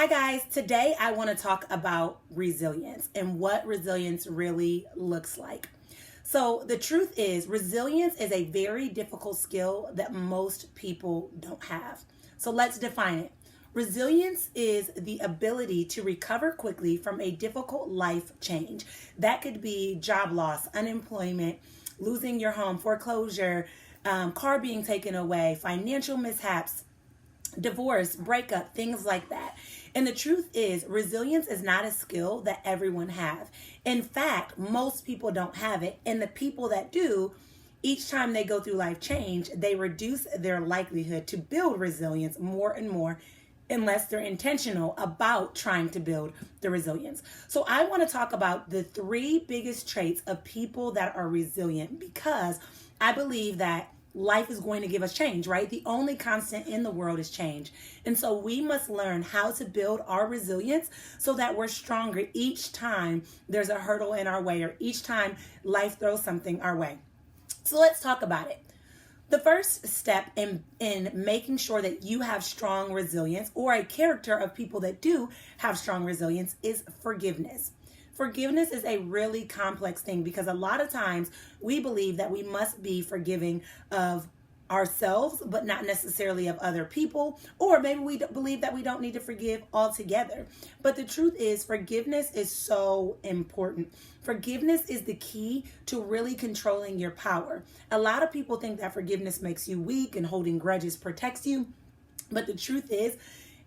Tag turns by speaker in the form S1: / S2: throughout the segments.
S1: Hi guys, today I want to talk about resilience and what resilience really looks like. So, the truth is, resilience is a very difficult skill that most people don't have. So, let's define it. Resilience is the ability to recover quickly from a difficult life change. That could be job loss, unemployment, losing your home, foreclosure, car being taken away, financial mishaps, divorce, breakup, things like that. And the truth is, resilience is not a skill that everyone have. In fact, most people don't have it. And the people that do, each time they go through life change, they reduce their likelihood to build resilience more and more unless they're intentional about trying to build the resilience. So I want to talk about the three biggest traits of people that are resilient because I believe that life is going to give us change, right? The only constant in the world is change. And so we must learn how to build our resilience so that we're stronger each time there's a hurdle in our way or each time life throws something our way. So let's talk about it. The first step in making sure that you have strong resilience or a character of people that do have strong resilience is forgiveness. Forgiveness is a really complex thing because a lot of times we believe that we must be forgiving of ourselves, but not necessarily of other people, or maybe we believe that we don't need to forgive altogether. But the truth is, forgiveness is so important. Forgiveness is the key to really controlling your power. A lot of people think that forgiveness makes you weak and holding grudges protects you, but the truth is,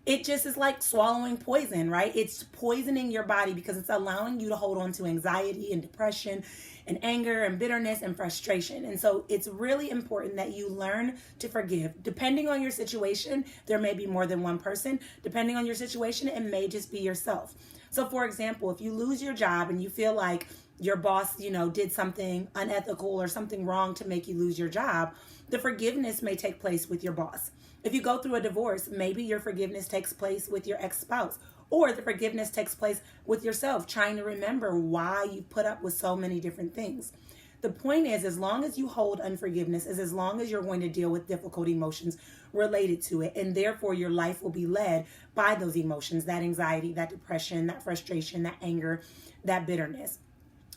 S1: it just is like swallowing poison, right? It's poisoning your body because it's allowing you to hold on to anxiety and depression and anger and bitterness and frustration. And so it's really important that you learn to forgive. Depending on your situation, there may be more than one person. Depending on your situation, it may just be yourself. So for example, if you lose your job and you feel like your boss, did something unethical or something wrong to make you lose your job, the forgiveness may take place with your boss. If you go through a divorce, maybe your forgiveness takes place with your ex-spouse, or the forgiveness takes place with yourself, trying to remember why you put up with so many different things. The point is, as long as you hold unforgiveness, is as long as you're going to deal with difficult emotions related to it, and therefore your life will be led by those emotions, that anxiety, that depression, that frustration, that anger, that bitterness.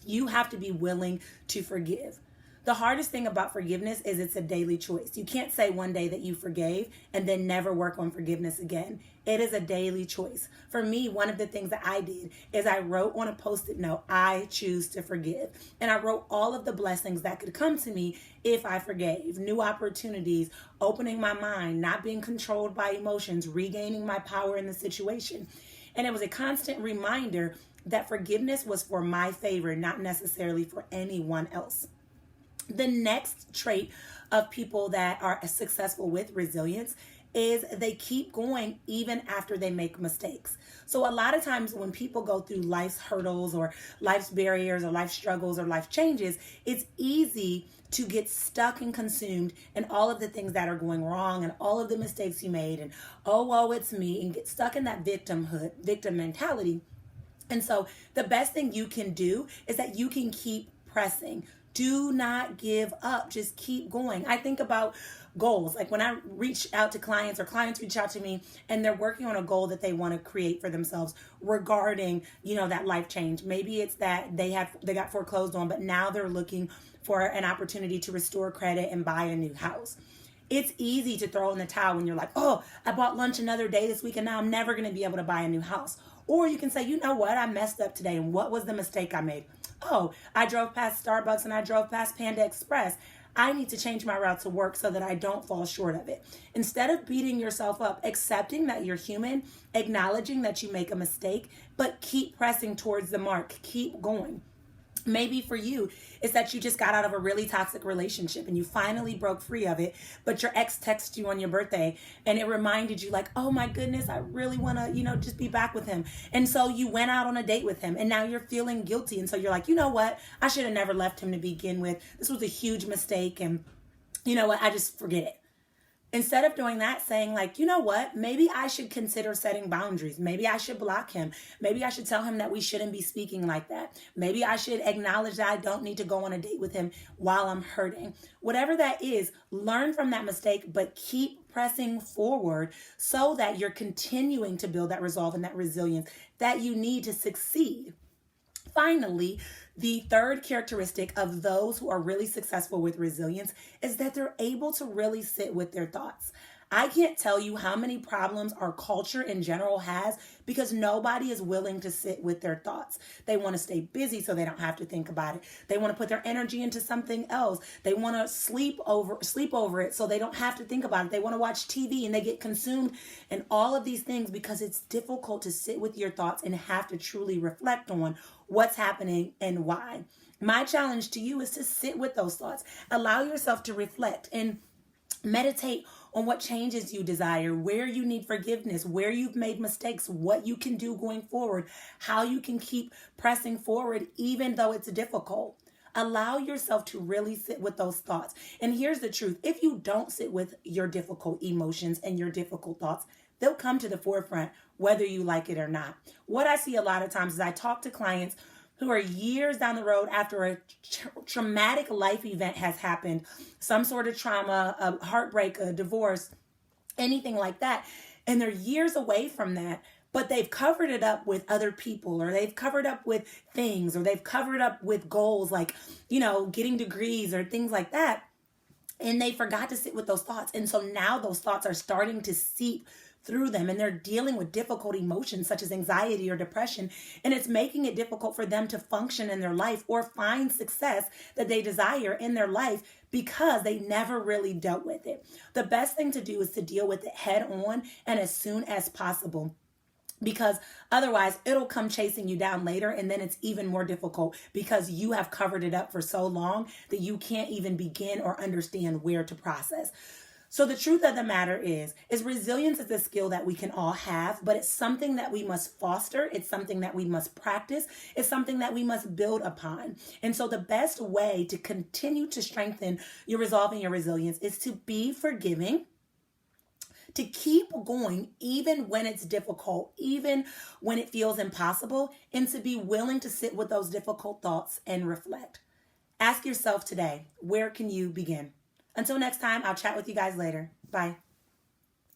S1: You have to be willing to forgive. The hardest thing about forgiveness is it's a daily choice. You can't say one day that you forgave and then never work on forgiveness again. It is a daily choice. For me, one of the things that I did is I wrote on a Post-it note, I choose to forgive. And I wrote all of the blessings that could come to me if I forgave. New opportunities, opening my mind, not being controlled by emotions, regaining my power in the situation. And it was a constant reminder that forgiveness was for my favor, not necessarily for anyone else. The next trait of people that are successful with resilience is they keep going even after they make mistakes. So a lot of times when people go through life's hurdles or life's barriers or life struggles or life changes, it's easy to get stuck and consumed in all of the things that are going wrong and all of the mistakes you made and, oh, woe, it's me, and get stuck in that victim mentality. And so the best thing you can do is that you can keep pressing. Do not give up. Just keep going. I think about goals. Like when I reach out to clients or clients reach out to me and they're working on a goal that they want to create for themselves regarding, that life change. Maybe it's that they got foreclosed on, but now they're looking for an opportunity to restore credit and buy a new house. It's easy to throw in the towel when you're like, oh, I bought lunch another day this week and now I'm never going to be able to buy a new house. Or you can say, you know what? I messed up today. And what was the mistake I made? Oh, I drove past Starbucks and I drove past Panda Express. I need to change my route to work so that I don't fall short of it. Instead of beating yourself up, accepting that you're human, acknowledging that you make a mistake, but keep pressing towards the mark. Keep going. Maybe for you, it's that you just got out of a really toxic relationship and you finally broke free of it, but your ex texted you on your birthday and it reminded you like, oh my goodness, I really want to, just be back with him. And so you went out on a date with him and now you're feeling guilty. And so you're like, you know what? I should have never left him to begin with. This was a huge mistake. And you know what? I just forget it. Instead of doing that, saying like, you know what, maybe I should consider setting boundaries. Maybe I should block him. Maybe I should tell him that we shouldn't be speaking like that. Maybe I should acknowledge that I don't need to go on a date with him while I'm hurting. Whatever that is, learn from that mistake, but keep pressing forward so that you're continuing to build that resolve and that resilience that you need to succeed. Finally, the third characteristic of those who are really successful with resilience is that they're able to really sit with their thoughts. I can't tell you how many problems our culture in general has because nobody is willing to sit with their thoughts. They want to stay busy so they don't have to think about it. They want to put their energy into something else. They want to sleep over it so they don't have to think about it. They want to watch TV and they get consumed in all of these things because it's difficult to sit with your thoughts and have to truly reflect on what's happening and why. My challenge to you is to sit with those thoughts. Allow yourself to reflect and meditate on what changes you desire, where you need forgiveness, where you've made mistakes, what you can do going forward, how you can keep pressing forward even though it's difficult. Allow yourself to really sit with those thoughts. And here's the truth. If you don't sit with your difficult emotions and your difficult thoughts, they'll come to the forefront whether you like it or not. What I see a lot of times is I talk to clients who are years down the road after a traumatic life event has happened, some sort of trauma, a heartbreak, a divorce, anything like that. And they're years away from that, but they've covered it up with other people, or they've covered up with things, or they've covered up with goals like, getting degrees or things like that. And they forgot to sit with those thoughts. And so now those thoughts are starting to seep through them and they're dealing with difficult emotions such as anxiety or depression. And it's making it difficult for them to function in their life or find success that they desire in their life because they never really dealt with it. The best thing to do is to deal with it head on and as soon as possible, because otherwise it'll come chasing you down later. And then it's even more difficult because you have covered it up for so long that you can't even begin or understand where to process. So the truth of the matter is resilience is a skill that we can all have, but it's something that we must foster. It's something that we must practice. It's something that we must build upon. And so the best way to continue to strengthen your resolve and your resilience is to be forgiving, to keep going even when it's difficult, even when it feels impossible, and to be willing to sit with those difficult thoughts and reflect. Ask yourself today, where can you begin? Until next time, I'll chat with you guys later. Bye.